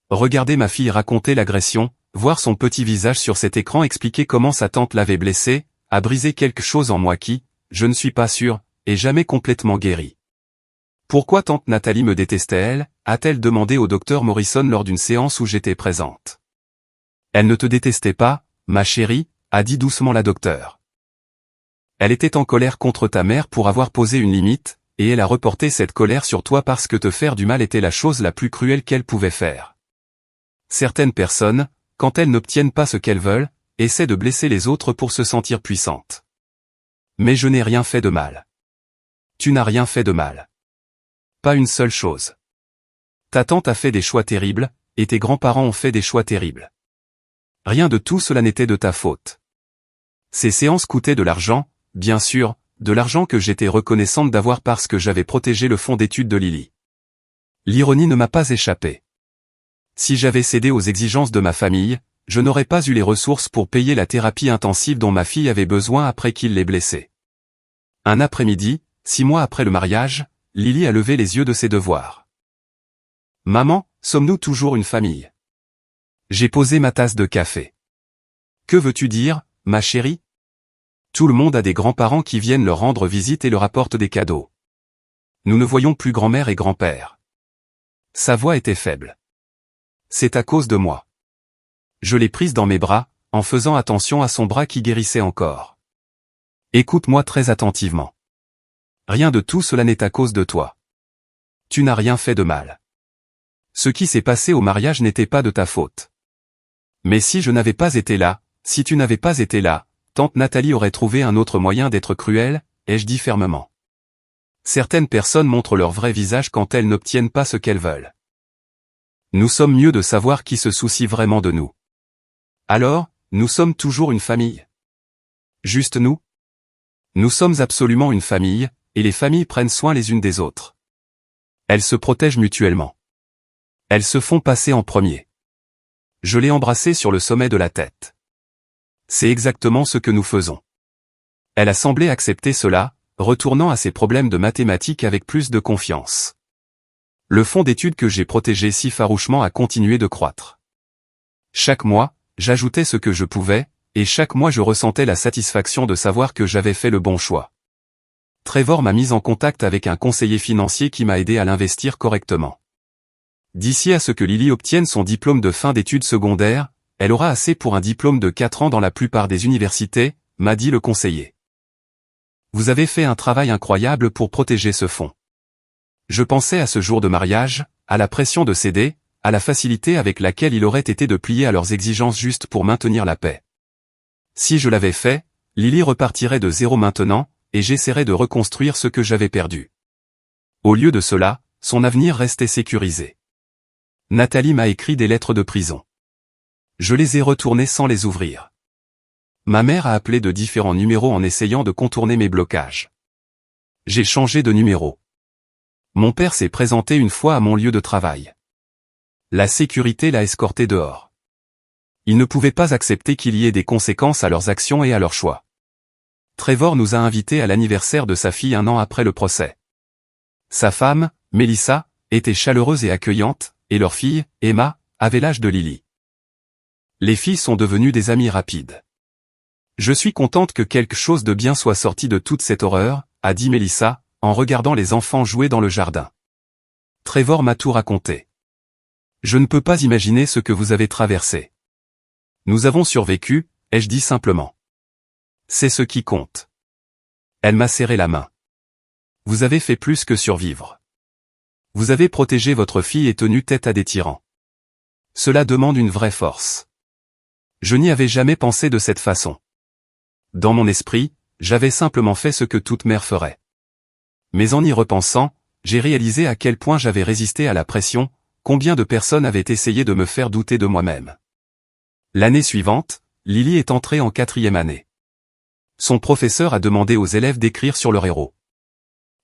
Regarder ma fille raconter l'agression, voir son petit visage sur cet écran expliquer comment sa tante l'avait blessée, a brisé quelque chose en moi qui, je ne suis pas sûr, est jamais complètement guéri. Pourquoi tante Nathalie me détestait-elle, a-t-elle demandé au docteur Morrison lors d'une séance où j'étais présente. Elle ne te détestait pas, ma chérie, a dit doucement la docteure. Elle était en colère contre ta mère pour avoir posé une limite, et elle a reporté cette colère sur toi parce que te faire du mal était la chose la plus cruelle qu'elle pouvait faire. Certaines personnes, quand elles n'obtiennent pas ce qu'elles veulent, essaient de blesser les autres pour se sentir puissantes. Mais je n'ai rien fait de mal. Tu n'as rien fait de mal. Pas une seule chose. Ta tante a fait des choix terribles, et tes grands-parents ont fait des choix terribles. Rien de tout cela n'était de ta faute. Ces séances coûtaient de l'argent, bien sûr, de l'argent que j'étais reconnaissante d'avoir parce que j'avais protégé le fonds d'études de Lily. L'ironie ne m'a pas échappé. Si j'avais cédé aux exigences de ma famille, je n'aurais pas eu les ressources pour payer la thérapie intensive dont ma fille avait besoin après qu'il l'ait blessée. Un après-midi, 6 mois après le mariage, Lily a levé les yeux de ses devoirs. Maman, sommes-nous toujours une famille? J'ai posé ma tasse de café. Que veux-tu dire, ma chérie? Tout le monde a des grands-parents qui viennent leur rendre visite et leur apportent des cadeaux. Nous ne voyons plus grand-mère et grand-père. Sa voix était faible. C'est à cause de moi. Je l'ai prise dans mes bras, en faisant attention à son bras qui guérissait encore. Écoute-moi très attentivement. Rien de tout cela n'est à cause de toi. Tu n'as rien fait de mal. Ce qui s'est passé au mariage n'était pas de ta faute. Mais si je n'avais pas été là, si tu n'avais pas été là, tante Nathalie aurait trouvé un autre moyen d'être cruelle, ai-je dit fermement. Certaines personnes montrent leur vrai visage quand elles n'obtiennent pas ce qu'elles veulent. Nous sommes mieux de savoir qui se soucie vraiment de nous. Alors, nous sommes toujours une famille. Juste nous? Nous sommes absolument une famille, et les familles prennent soin les unes des autres. Elles se protègent mutuellement. Elles se font passer en premier. Je l'ai embrassée sur le sommet de la tête. C'est exactement ce que nous faisons. Elle a semblé accepter cela, retournant à ses problèmes de mathématiques avec plus de confiance. Le fonds d'études que j'ai protégé si farouchement a continué de croître. Chaque mois, j'ajoutais ce que je pouvais, et chaque mois je ressentais la satisfaction de savoir que j'avais fait le bon choix. Trevor m'a mis en contact avec un conseiller financier qui m'a aidé à l'investir correctement. D'ici à ce que Lily obtienne son diplôme de fin d'études secondaires, elle aura assez pour un diplôme de 4 ans dans la plupart des universités, m'a dit le conseiller. Vous avez fait un travail incroyable pour protéger ce fonds. Je pensais à ce jour de mariage, à la pression de céder, à la facilité avec laquelle il aurait été de plier à leurs exigences juste pour maintenir la paix. Si je l'avais fait, Lily repartirait de zéro maintenant, et j'essaierais de reconstruire ce que j'avais perdu. Au lieu de cela, son avenir restait sécurisé. Nathalie m'a écrit des lettres de prison. Je les ai retournées sans les ouvrir. Ma mère a appelé de différents numéros en essayant de contourner mes blocages. J'ai changé de numéro. Mon père s'est présenté une fois à mon lieu de travail. La sécurité l'a escorté dehors. Ils ne pouvaient pas accepter qu'il y ait des conséquences à leurs actions et à leurs choix. Trevor nous a invités à l'anniversaire de sa fille 1 an après le procès. Sa femme, Melissa, était chaleureuse et accueillante, et leur fille, Emma, avait l'âge de Lily. Les filles sont devenues des amies rapides. Je suis contente que quelque chose de bien soit sorti de toute cette horreur, a dit Melissa, en regardant les enfants jouer dans le jardin. Trevor m'a tout raconté. Je ne peux pas imaginer ce que vous avez traversé. Nous avons survécu, ai-je dit simplement. C'est ce qui compte. Elle m'a serré la main. Vous avez fait plus que survivre. Vous avez protégé votre fille et tenu tête à des tyrans. Cela demande une vraie force. Je n'y avais jamais pensé de cette façon. Dans mon esprit, j'avais simplement fait ce que toute mère ferait. Mais en y repensant, j'ai réalisé à quel point j'avais résisté à la pression, combien de personnes avaient essayé de me faire douter de moi-même. L'année suivante, Lily est entrée en 4e année. Son professeur a demandé aux élèves d'écrire sur leur héros.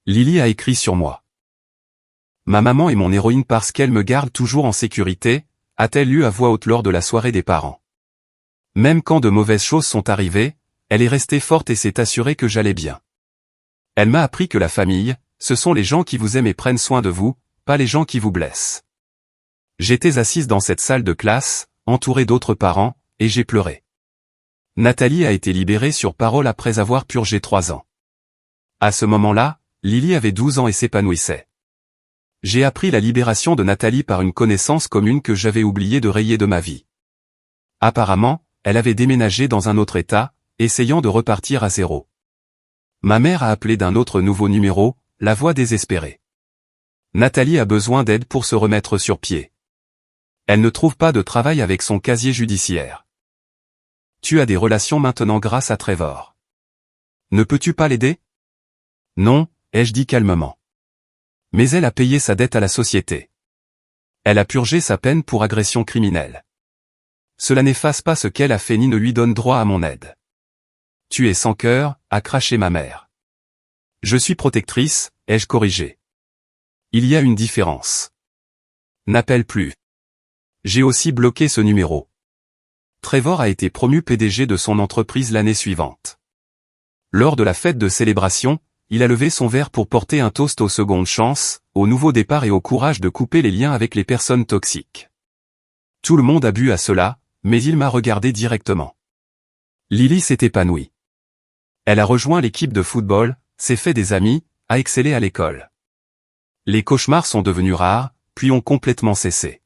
Lily a écrit sur moi. Ma maman est mon héroïne parce qu'elle me garde toujours en sécurité, a-t-elle lu à voix haute lors de la soirée des parents. Même quand de mauvaises choses sont arrivées, elle est restée forte et s'est assurée que j'allais bien. Elle m'a appris que la famille, ce sont les gens qui vous aiment et prennent soin de vous, pas les gens qui vous blessent. J'étais assise dans cette salle de classe, entourée d'autres parents, et j'ai pleuré. Nathalie a été libérée sur parole après avoir purgé 3 ans. À ce moment-là, Lily avait 12 ans et s'épanouissait. J'ai appris la libération de Nathalie par une connaissance commune que j'avais oublié de rayer de ma vie. Apparemment, elle avait déménagé dans un autre état, essayant de repartir à zéro. Ma mère a appelé d'un autre nouveau numéro, la voix désespérée. Nathalie a besoin d'aide pour se remettre sur pied. Elle ne trouve pas de travail avec son casier judiciaire. Tu as des relations maintenant grâce à Trevor. Ne peux-tu pas l'aider? Non, ai-je dit calmement. Mais elle a payé sa dette à la société. Elle a purgé sa peine pour agression criminelle. Cela n'efface pas ce qu'elle a fait ni ne lui donne droit à mon aide. Tu es sans cœur, a craché ma mère. Je suis protectrice, ai-je corrigé. Il y a une différence. N'appelle plus. J'ai aussi bloqué ce numéro. Trevor a été promu PDG de son entreprise l'année suivante. Lors de la fête de célébration, il a levé son verre pour porter un toast aux secondes chances, au nouveau départ et au courage de couper les liens avec les personnes toxiques. Tout le monde a bu à cela, mais il m'a regardé directement. Lily s'est épanouie. Elle a rejoint l'équipe de football, s'est fait des amis, a excellé à l'école. Les cauchemars sont devenus rares, puis ont complètement cessé.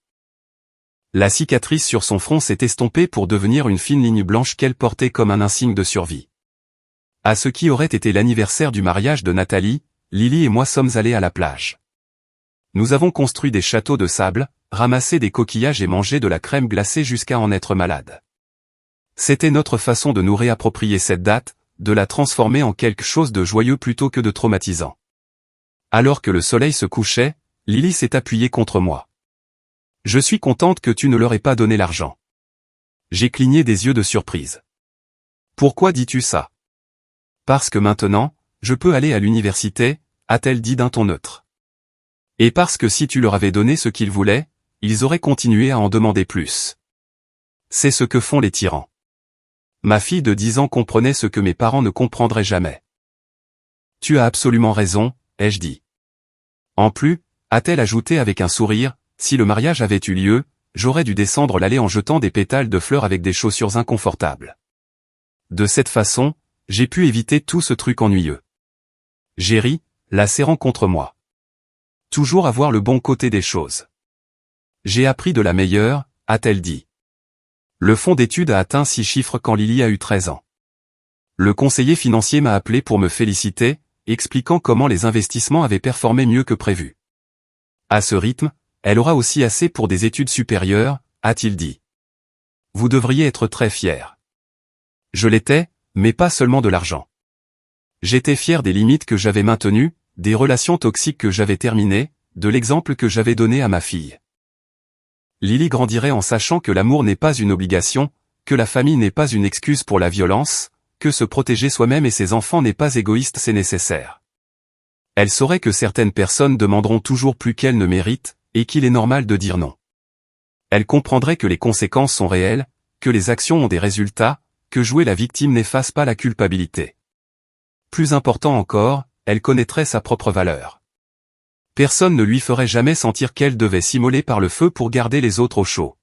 La cicatrice sur son front s'est estompée pour devenir une fine ligne blanche qu'elle portait comme un insigne de survie. À ce qui aurait été l'anniversaire du mariage de Nathalie, Lily et moi sommes allés à la plage. Nous avons construit des châteaux de sable, ramassé des coquillages et mangé de la crème glacée jusqu'à en être malade. C'était notre façon de nous réapproprier cette date, de la transformer en quelque chose de joyeux plutôt que de traumatisant. Alors que le soleil se couchait, Lily s'est appuyée contre moi. Je suis contente que tu ne leur aies pas donné l'argent. J'ai cligné des yeux de surprise. Pourquoi dis-tu ça? Parce que maintenant, je peux aller à l'université, a-t-elle dit d'un ton neutre. Et parce que si tu leur avais donné ce qu'ils voulaient, ils auraient continué à en demander plus. C'est ce que font les tyrans. Ma fille de 10 ans comprenait ce que mes parents ne comprendraient jamais. Tu as absolument raison, ai-je dit. En plus, a-t-elle ajouté avec un sourire, si le mariage avait eu lieu, j'aurais dû descendre l'allée en jetant des pétales de fleurs avec des chaussures inconfortables. De cette façon, j'ai pu éviter tout ce truc ennuyeux. J'ai ri, la serrant contre moi. Toujours avoir le bon côté des choses. J'ai appris de la meilleure, a-t-elle dit. Le fonds d'études a atteint 6 chiffres quand Lily a eu 13 ans. Le conseiller financier m'a appelé pour me féliciter, expliquant comment les investissements avaient performé mieux que prévu. À ce rythme, elle aura aussi assez pour des études supérieures, a-t-il dit. Vous devriez être très fier. Je l'étais, mais pas seulement de l'argent. J'étais fier des limites que j'avais maintenues, des relations toxiques que j'avais terminées, de l'exemple que j'avais donné à ma fille. Lily grandirait en sachant que l'amour n'est pas une obligation, que la famille n'est pas une excuse pour la violence, que se protéger soi-même et ses enfants n'est pas égoïste, c'est nécessaire. Elle saurait que certaines personnes demanderont toujours plus qu'elles ne méritent, et qu'il est normal de dire non. Elle comprendrait que les conséquences sont réelles, que les actions ont des résultats, que jouer la victime n'efface pas la culpabilité. Plus important encore, elle connaîtrait sa propre valeur. Personne ne lui ferait jamais sentir qu'elle devait s'immoler par le feu pour garder les autres au chaud.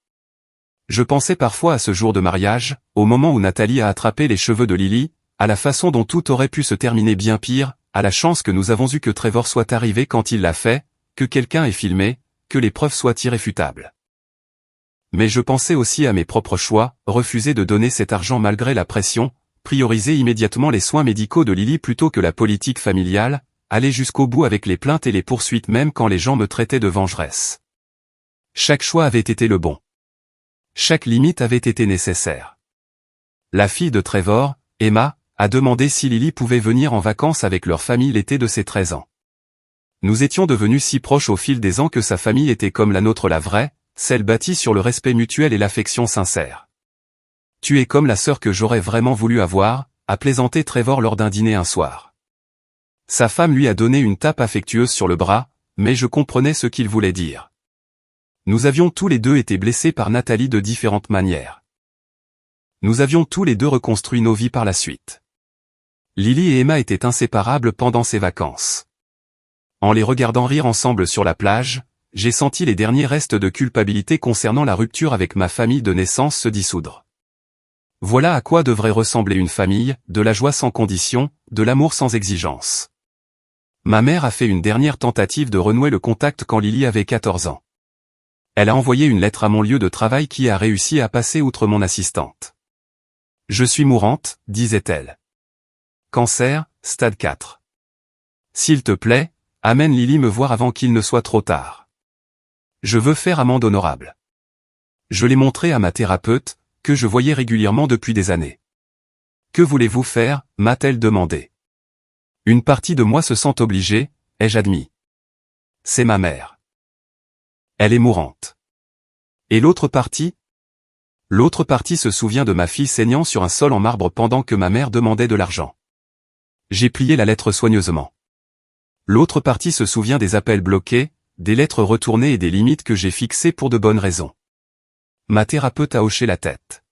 Je pensais parfois à ce jour de mariage, au moment où Nathalie a attrapé les cheveux de Lily, à la façon dont tout aurait pu se terminer bien pire, à la chance que nous avons eue que Trevor soit arrivé quand il l'a fait, que quelqu'un ait filmé, que les preuves soient irréfutables. Mais je pensais aussi à mes propres choix, refuser de donner cet argent malgré la pression, prioriser immédiatement les soins médicaux de Lily plutôt que la politique familiale, aller jusqu'au bout avec les plaintes et les poursuites même quand les gens me traitaient de vengeresse. Chaque choix avait été le bon. Chaque limite avait été nécessaire. La fille de Trevor, Emma, a demandé si Lily pouvait venir en vacances avec leur famille l'été de ses 13 ans. Nous étions devenus si proches au fil des ans que sa famille était comme la nôtre, la vraie, celle bâtie sur le respect mutuel et l'affection sincère. Tu es comme la sœur que j'aurais vraiment voulu avoir, a plaisanté Trevor lors d'un dîner un soir. Sa femme lui a donné une tape affectueuse sur le bras, mais je comprenais ce qu'il voulait dire. Nous avions tous les deux été blessés par Nathalie de différentes manières. Nous avions tous les deux reconstruit nos vies par la suite. Lily et Emma étaient inséparables pendant ces vacances. En les regardant rire ensemble sur la plage, j'ai senti les derniers restes de culpabilité concernant la rupture avec ma famille de naissance se dissoudre. Voilà à quoi devrait ressembler une famille, de la joie sans condition, de l'amour sans exigence. Ma mère a fait une dernière tentative de renouer le contact quand Lily avait 14 ans. Elle a envoyé une lettre à mon lieu de travail qui a réussi à passer outre mon assistante. Je suis mourante, disait-elle. Cancer, stade 4. S'il te plaît, amène Lily me voir avant qu'il ne soit trop tard. Je veux faire amende honorable. Je l'ai montré à ma thérapeute, que je voyais régulièrement depuis des années. Que voulez-vous faire, m'a-t-elle demandé. Une partie de moi se sent obligée, ai-je admis. C'est ma mère. Elle est mourante. Et l'autre partie? L'autre partie se souvient de ma fille saignant sur un sol en marbre pendant que ma mère demandait de l'argent. J'ai plié la lettre soigneusement. L'autre partie se souvient des appels bloqués, des lettres retournées et des limites que j'ai fixées pour de bonnes raisons. Ma thérapeute a hoché la tête.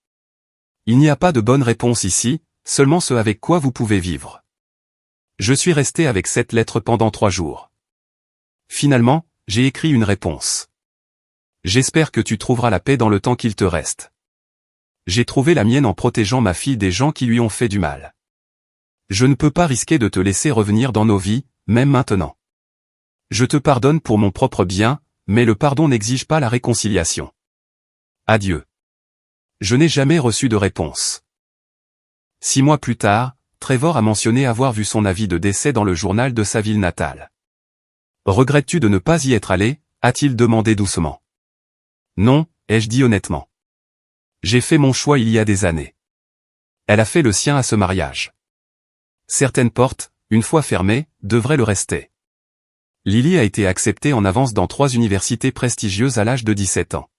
Il n'y a pas de bonne réponse ici, seulement ce avec quoi vous pouvez vivre. Je suis resté avec cette lettre pendant 3 jours. Finalement, j'ai écrit une réponse. J'espère que tu trouveras la paix dans le temps qu'il te reste. J'ai trouvé la mienne en protégeant ma fille des gens qui lui ont fait du mal. Je ne peux pas risquer de te laisser revenir dans nos vies, même maintenant. Je te pardonne pour mon propre bien, mais le pardon n'exige pas la réconciliation. Adieu. Je n'ai jamais reçu de réponse. 6 mois plus tard, Trevor a mentionné avoir vu son avis de décès dans le journal de sa ville natale. Regrettes-tu de ne pas y être allé, a-t-il demandé doucement. Non, ai-je dit honnêtement. J'ai fait mon choix il y a des années. Elle a fait le sien à ce mariage. Certaines portes, une fois fermées, devraient le rester. Lily a été acceptée en avance dans 3 universités prestigieuses à l'âge de 17 ans.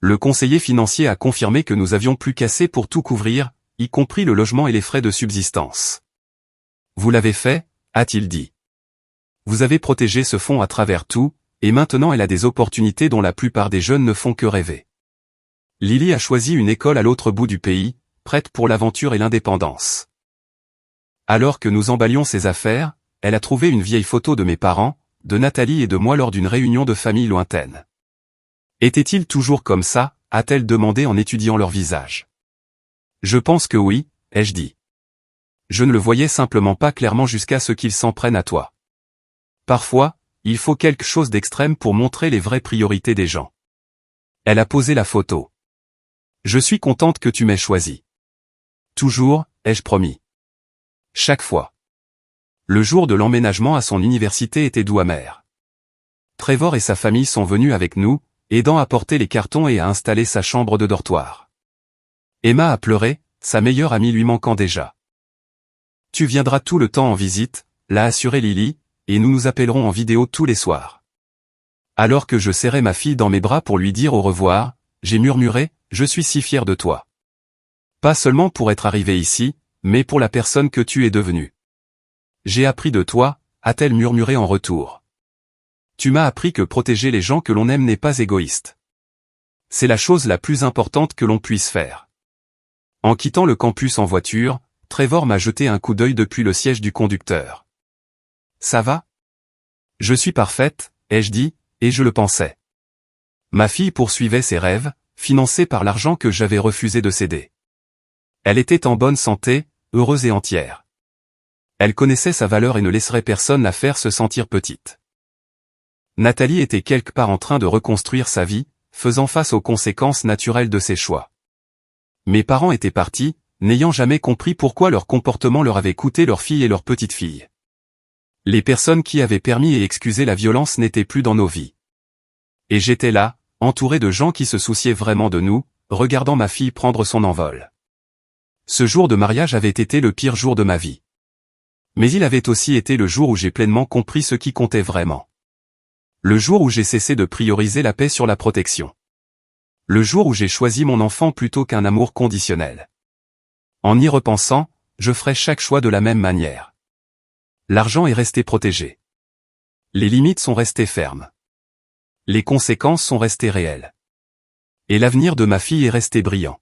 Le conseiller financier a confirmé que nous avions plus qu'assez pour tout couvrir, y compris le logement et les frais de subsistance. Vous l'avez fait, a-t-il dit. Vous avez protégé ce fonds à travers tout, et maintenant elle a des opportunités dont la plupart des jeunes ne font que rêver. Lily a choisi une école à l'autre bout du pays, prête pour l'aventure et l'indépendance. Alors que nous emballions ses affaires, elle a trouvé une vieille photo de mes parents, de Nathalie et de moi lors d'une réunion de famille lointaine. Était-il toujours comme ça, a-t-elle demandé en étudiant leur visage. Je pense que oui, ai-je dit. Je ne le voyais simplement pas clairement jusqu'à ce qu'ils s'en prennent à toi. Parfois, il faut quelque chose d'extrême pour montrer les vraies priorités des gens. Elle a posé la photo. Je suis contente que tu m'aies choisi. Toujours, ai-je promis. Chaque fois. Le jour de l'emménagement à son université était doux amer. Trevor et sa famille sont venus avec nous, aidant à porter les cartons et à installer sa chambre de dortoir. Emma a pleuré, sa meilleure amie lui manquant déjà. Tu viendras tout le temps en visite, l'a assuré Lily, et nous nous appellerons en vidéo tous les soirs. Alors que je serrais ma fille dans mes bras pour lui dire au revoir, j'ai murmuré, je suis si fier de toi. Pas seulement pour être arrivé ici, mais pour la personne que tu es devenue. J'ai appris de toi, a-t-elle murmuré en retour. Tu m'as appris que protéger les gens que l'on aime n'est pas égoïste. C'est la chose la plus importante que l'on puisse faire. En quittant le campus en voiture, Trevor m'a jeté un coup d'œil depuis le siège du conducteur. Ça va? Je suis parfaite, ai-je dit, et je le pensais. Ma fille poursuivait ses rêves, financés par l'argent que j'avais refusé de céder. Elle était en bonne santé, heureuse et entière. Elle connaissait sa valeur et ne laisserait personne la faire se sentir petite. Nathalie était quelque part en train de reconstruire sa vie, faisant face aux conséquences naturelles de ses choix. Mes parents étaient partis, n'ayant jamais compris pourquoi leur comportement leur avait coûté leur fille et leur petite-fille. Les personnes qui avaient permis et excusé la violence n'étaient plus dans nos vies. Et j'étais là, entouré de gens qui se souciaient vraiment de nous, regardant ma fille prendre son envol. Ce jour de mariage avait été le pire jour de ma vie. Mais il avait aussi été le jour où j'ai pleinement compris ce qui comptait vraiment. Le jour où j'ai cessé de prioriser la paix sur la protection. Le jour où j'ai choisi mon enfant plutôt qu'un amour conditionnel. En y repensant, je ferai chaque choix de la même manière. L'argent est resté protégé. Les limites sont restées fermes. Les conséquences sont restées réelles. Et l'avenir de ma fille est resté brillant.